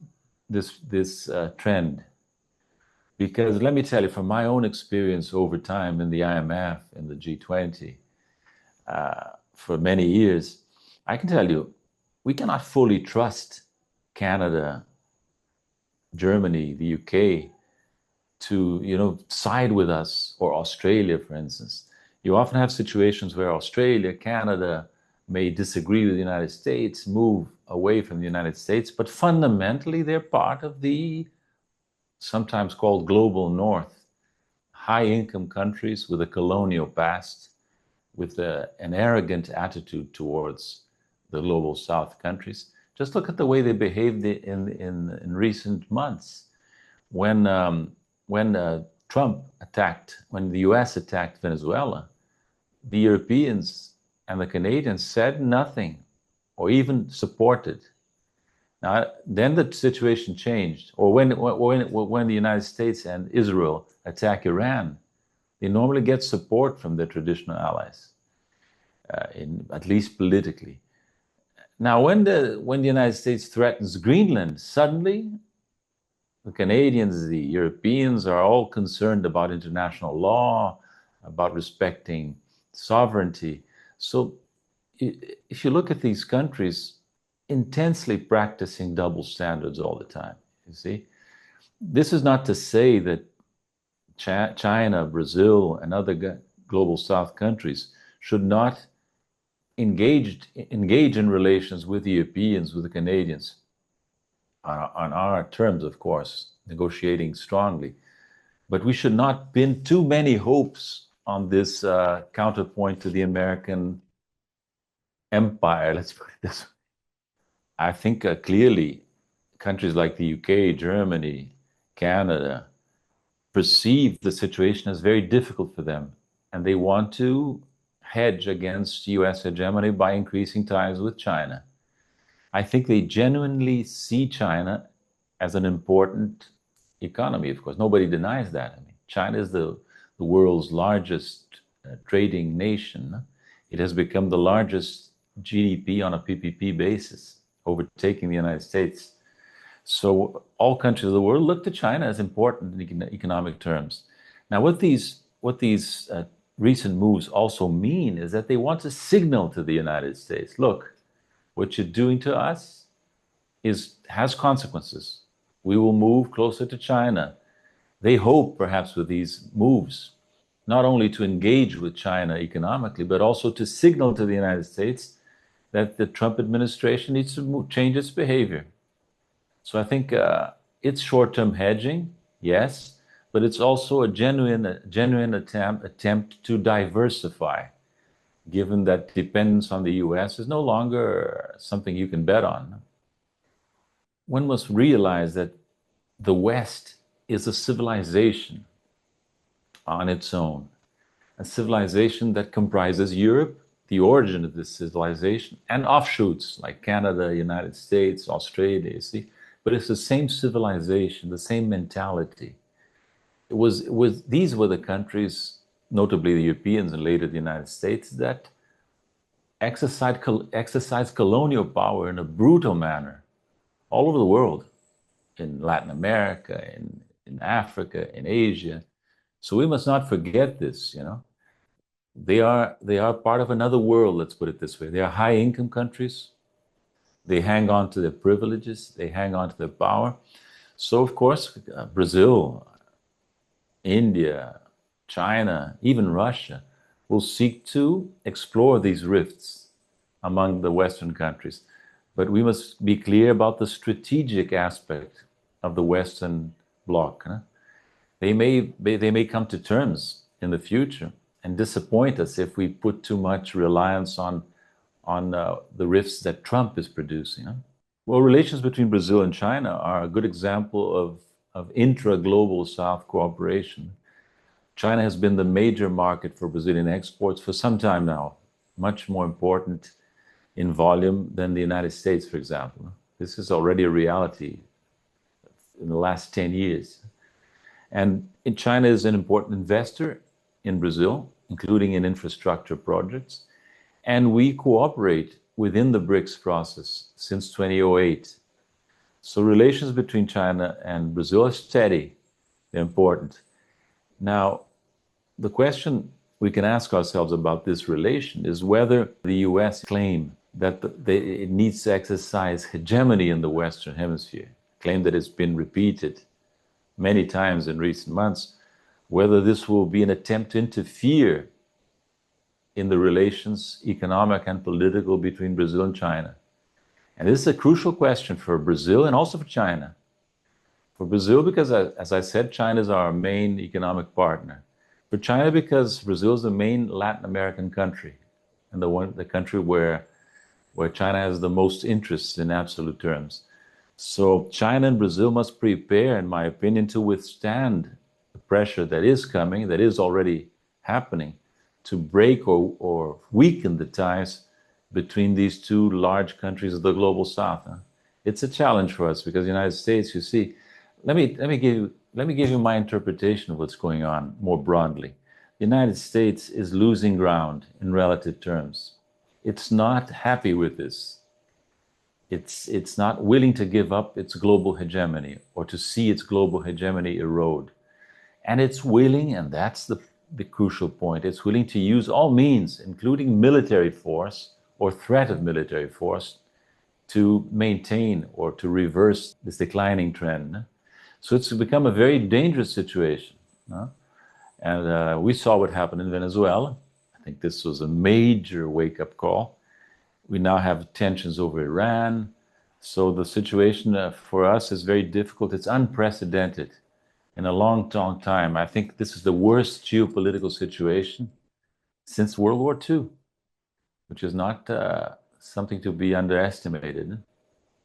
this trend. Because let me tell you, from my own experience over time in the IMF and the G20, for many years, I can tell you, we cannot fully trust Canada, Germany, the UK to, side with us, or Australia, for instance. You often have situations where Australia, Canada may disagree with the United States, move away from the United States, but fundamentally they're part of the sometimes called global north, high-income countries with a colonial past, with an arrogant attitude towards the global South countries. Just look at the way they behaved in recent months. When Trump attacked, when the U.S. attacked Venezuela, the Europeans and the Canadians said nothing or even supported. Now, then the situation changed. Or when the United States and Israel attack Iran, they normally get support from their traditional allies, at least politically. Now, when the United States threatens Greenland, suddenly the Canadians, the Europeans are all concerned about international law, about respecting sovereignty. So if you look at these countries intensely practicing double standards all the time, you see, this is not to say that China, Brazil, and other global South countries should not engage in relations with the Europeans, with the Canadians, on our terms, of course, negotiating strongly. But we should not pin too many hopes on this counterpoint to the American empire, let's put it this way. I think clearly countries like the UK, Germany, Canada perceive the situation as very difficult for them, and they want to hedge against US hegemony by increasing ties with China. I think they genuinely see China as an important economy, of course. Nobody denies that. I mean, China is the world's largest trading nation. It has become the largest GDP on a PPP basis, overtaking the United States. So all countries of the world look to China as important in economic terms. Now, what these recent moves also mean is that they want to signal to the United States, look, what you're doing to us has consequences. We will move closer to China. They hope, perhaps, with these moves, not only to engage with China economically, but also to signal to the United States that the Trump administration needs to change its behavior. So I think it's short-term hedging, yes, but it's also a genuine attempt to diversify, given that dependence on the US is no longer something you can bet on. One must realize that the West is a civilization on its own, a civilization that comprises Europe, the origin of this civilization, and offshoots like Canada, United States, Australia, you see. But it's the same civilization, the same mentality. These were the countries, notably the Europeans and later the United States, that exercised colonial power in a brutal manner all over the world, in Latin America, in Africa, in Asia. So we must not forget this, you know. They are part of another world, let's put it this way. They are high-income countries. They hang on to their privileges. They hang on to their power. So, of course, Brazil, India, China, even Russia will seek to explore these rifts among the Western countries. But we must be clear about the strategic aspect of the Western bloc. Huh? They may come to terms in the future and disappoint us if we put too much reliance on the rifts that Trump is producing. Huh? Well, relations between Brazil and China are a good example of intra-global South cooperation. China has been the major market for Brazilian exports for some time now, much more important in volume than the United States, for example. This is already a reality in the last 10 years. And China is an important investor in Brazil, including in infrastructure projects. And we cooperate within the BRICS process since 2008. So relations between China and Brazil are steady. They're important. Now, the question we can ask ourselves about this relation is whether the US claim that it needs to exercise hegemony in the Western Hemisphere, claim that it's been repeated many times in recent months, whether this will be an attempt to interfere in the relations, economic and political, between Brazil and China. And this is a crucial question for Brazil and also for China. For Brazil, because as I said, China is our main economic partner. For China, because Brazil is the main Latin American country, and the country where where China has the most interests in absolute terms. So China and Brazil must prepare, in my opinion, to withstand the pressure that is coming, that is already happening, to break or weaken the ties between these two large countries of the global South. It's a challenge for us because the United States, you see, let me give you my interpretation of what's going on more broadly. The United States is losing ground in relative terms. It's not happy with this. It's not willing to give up its global hegemony or to see its global hegemony erode. And it's willing, and that's the crucial point, it's willing to use all means, including military force or threat of military force, to maintain or to reverse this declining trend. So it's become a very dangerous situation. And we saw what happened in Venezuela. I think this was a major wake-up call. We now have tensions over Iran. So the situation for us is very difficult. It's unprecedented in a long, long time. I think this is the worst geopolitical situation since World War II, which is not something to be underestimated.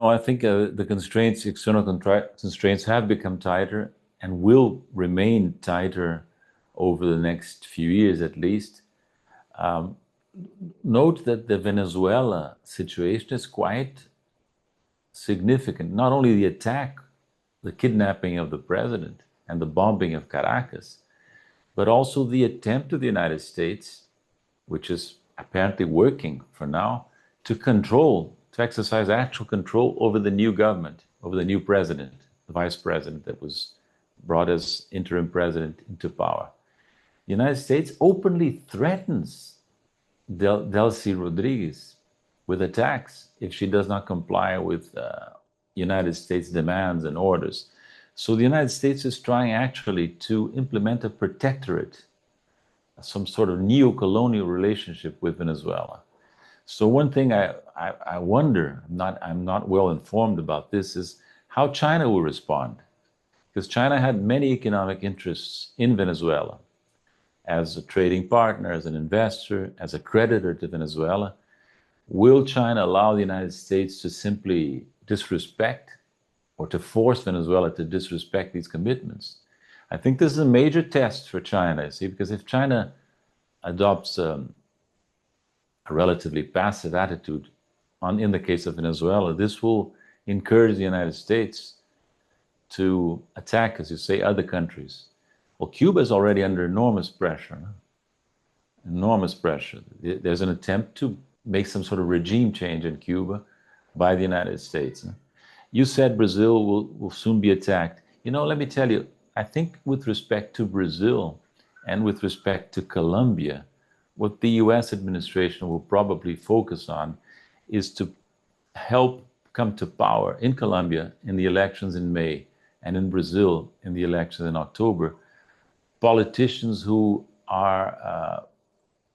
I think the constraints, external constraints have become tighter and will remain tighter over the next few years at least. Note that the Venezuela situation is quite significant. Not only the attack, the kidnapping of the president and the bombing of Caracas, but also the attempt of the United States, which is apparently working for now, to exercise actual control over the new government, over the new president, the vice president that was brought as interim president into power. The United States openly threatens Delcy Rodriguez with attacks if she does not comply with United States demands and orders. So the United States is trying actually to implement a protectorate, some sort of neo-colonial relationship with Venezuela. So one thing I wonder, I'm not well informed about this, is how China will respond. Because China had many economic interests in Venezuela as a trading partner, as an investor, as a creditor to Venezuela. Will China allow the United States to simply disrespect or to force Venezuela to disrespect these commitments? I think this is a major test for China, see, because if China adopts a relatively passive attitude in the case of Venezuela, this will encourage the United States to attack, as you say, other countries. Well, Cuba is already under enormous pressure. Enormous pressure. There's an attempt to make some sort of regime change in Cuba by the United States. You said Brazil will soon be attacked. Let me tell you, I think with respect to Brazil and with respect to Colombia, what the US administration will probably focus on is to help come to power in Colombia in the elections in May and in Brazil in the elections in October, politicians who are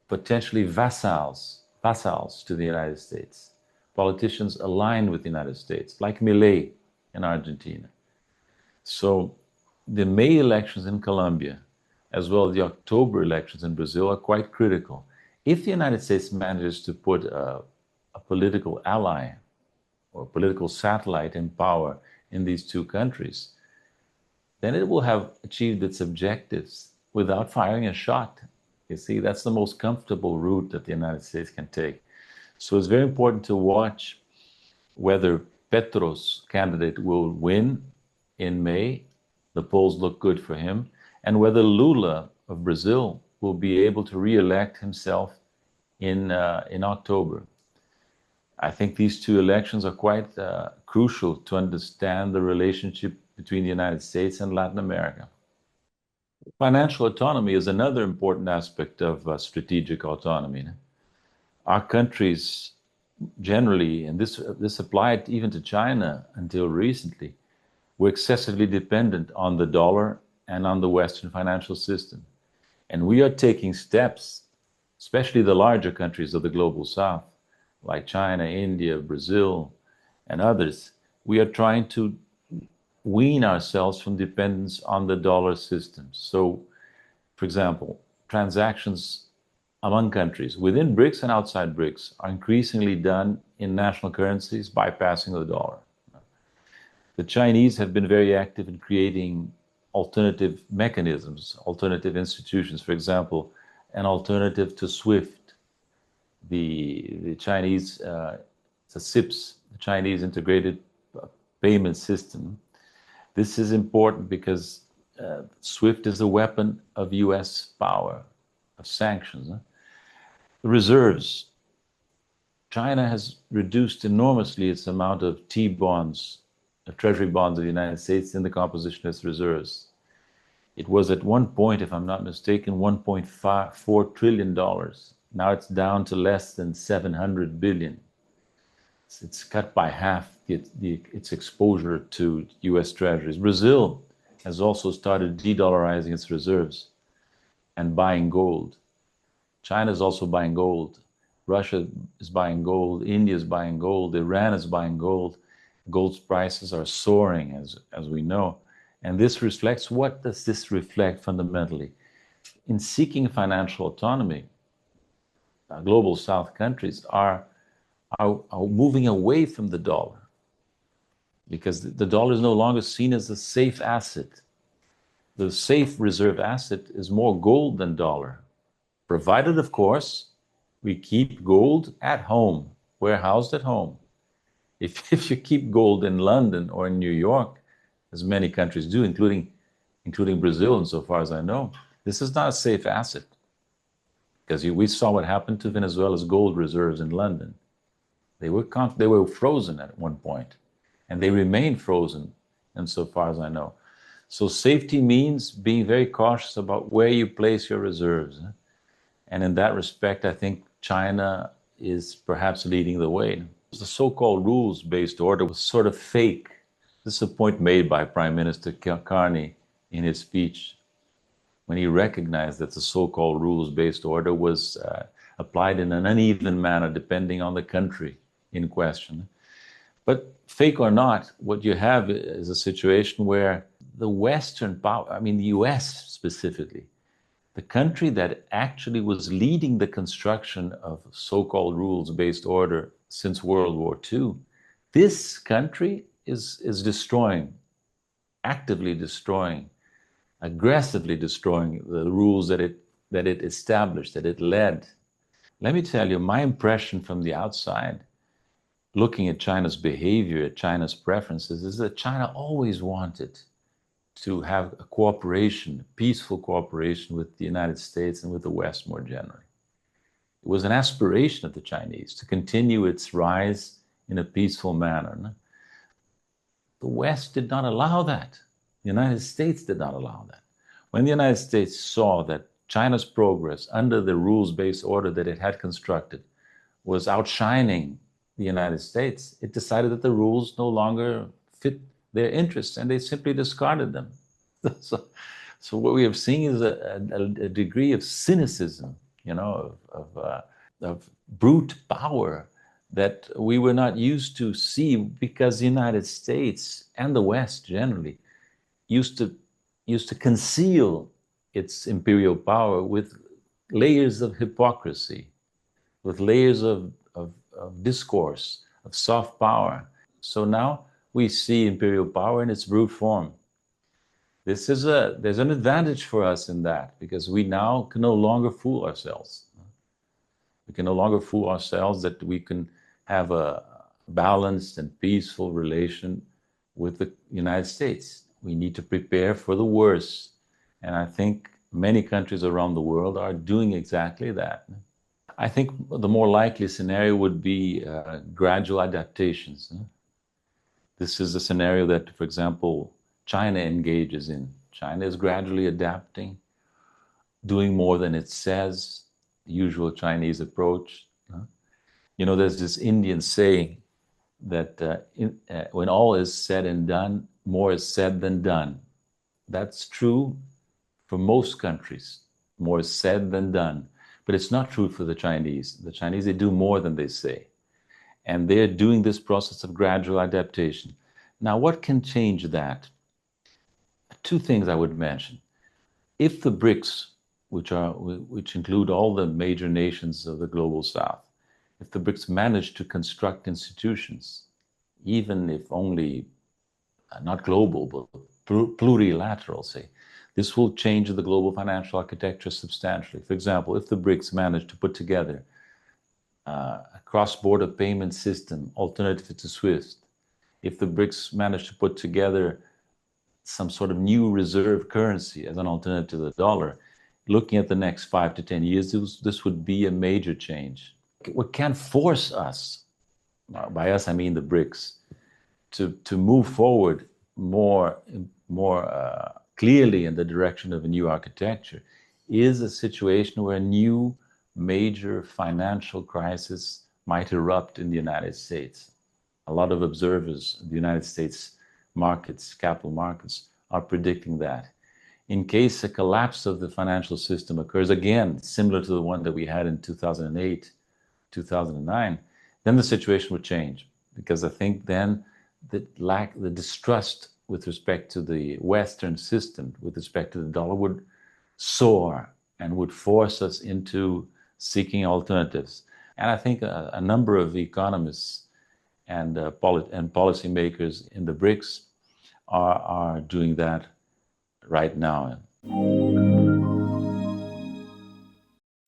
potentially vassals to the United States, politicians aligned with the United States, like Milei in Argentina. So the May elections in Colombia, as well as the October elections in Brazil, are quite critical. If the United States manages to put a political ally or political satellite in power in these two countries, then it will have achieved its objectives without firing a shot. You see, that's the most comfortable route that the United States can take. So it's very important to watch whether Petro's candidate will win in May. The polls look good for him. And whether Lula of Brazil will be able to re-elect himself in October. I think these two elections are quite crucial to understand the relationship between the United States and Latin America. Financial autonomy is another important aspect of strategic autonomy. Our countries generally, and this applied even to China until recently, were excessively dependent on the dollar and on the Western financial system. And we are taking steps, especially the larger countries of the global South, like China, India, Brazil, and others. We are trying to wean ourselves from dependence on the dollar system. So, for example, transactions among countries within BRICS and outside BRICS are increasingly done in national currencies, bypassing the dollar. The Chinese have been very active in creating alternative mechanisms, alternative institutions. For example, an alternative to SWIFT, the Chinese, the CIPS, the Chinese Integrated Payment System. This is important because SWIFT is a weapon of US power, of sanctions. The reserves. China has reduced enormously its amount of T-bonds, treasury bonds of the United States in the composition of its reserves. It was at one point, if I'm not mistaken, $1.4 trillion. Now it's down to less than 700 billion. It's cut by half its exposure to US treasuries. Brazil has also started de-dollarizing its reserves and buying gold. China is also buying gold. Russia is buying gold. India is buying gold. Iran is buying gold. Gold's prices are soaring, as we know. And this reflects, what does this reflect fundamentally? In seeking financial autonomy, global South countries are moving away from the dollar because the dollar is no longer seen as a safe asset. The safe reserve asset is more gold than dollar, provided, of course, we keep gold at home, warehoused at home. If you keep gold in London or in New York, as many countries do, including Brazil, insofar as I know, this is not a safe asset. Because we saw what happened to Venezuela's gold reserves in London. They were frozen at one point, and they remain frozen, insofar as I know. So safety means being very cautious about where you place your reserves. And in that respect, I think China is perhaps leading the way. The so-called rules-based order was sort of fake. This is a point made by Prime Minister Carney in his speech when he recognized that the so-called rules-based order was applied in an uneven manner depending on the country in question. But fake or not, what you have is a situation where the Western power, I mean the US specifically, the country that actually was leading the construction of so-called rules-based order since World War II, this country is destroying, actively destroying, aggressively destroying the rules that it established, that it led. Let me tell you, my impression from the outside, looking at China's behavior, at China's preferences, is that China always wanted to have a cooperation, peaceful cooperation with the United States and with the West more generally. It was an aspiration of the Chinese to continue its rise in a peaceful manner. The West did not allow that. The United States did not allow that. When the United States saw that China's progress under the rules-based order that it had constructed was outshining the United States, it decided that the rules no longer fit their interests, and they simply discarded them. So what we have seen is a degree of cynicism, of brute power that we were not used to see, because the United States and the West generally used to conceal its imperial power with layers of hypocrisy, with layers of discourse, of soft power. So now we see imperial power in its brute form. There's an advantage for us in that, because we now can no longer fool ourselves. We can no longer fool ourselves that we can have a balanced and peaceful relation with the United States. We need to prepare for the worst. And I think many countries around the world are doing exactly that. I think the more likely scenario would be gradual adaptations. This is a scenario that, for example, China engages in. China is gradually adapting, doing more than it says, the usual Chinese approach. There's this Indian saying that when all is said and done, more is said than done. That's true for most countries. More is said than done. But it's not true for the Chinese. The Chinese, they do more than they say. And they're doing this process of gradual adaptation. Now, what can change that? Two things I would mention. If the BRICS which include all the major nations of the global south, if the BRICS manage to construct institutions, even if only not global, but plurilateral, say, this will change the global financial architecture substantially. For example, if the BRICS manage to put together a cross-border payment system alternative to SWIFT, if the BRICS manage to put together some sort of new reserve currency as an alternative to the dollar, looking at the next 5 to 10 years, this would be a major change. What can force us, by us I mean the BRICS, to move forward more clearly in the direction of a new architecture is a situation where a new major financial crisis might erupt in the United States. A lot of observers of the United States markets, capital markets, are predicting that. In case a collapse of the financial system occurs again, similar to the one that we had in 2008, 2009, then the situation would change. Because I think then the distrust with respect to the Western system, with respect to the dollar, would soar and would force us into seeking alternatives. And I think a number of economists and policymakers in the BRICS are doing that right now.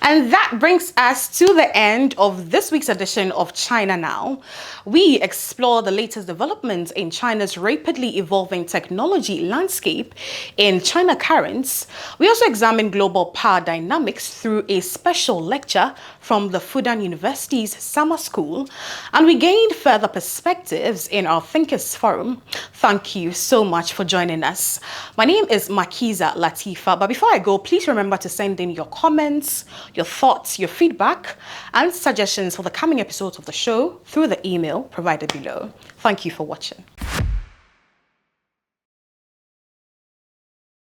And that brings us to the end of this week's edition of China Now. We explore the latest developments in China's rapidly evolving technology landscape in China Currents. We also examine global power dynamics through a special lecture from the Fudan University's summer school. And we gained further perspectives in our Thinkers Forum. Thank you so much for joining us. My name is Makiza Latifa. But before I go, please remember to send in your comments, your thoughts, your feedback, and suggestions for the coming episodes of the show through the email provided below. Thank you for watching.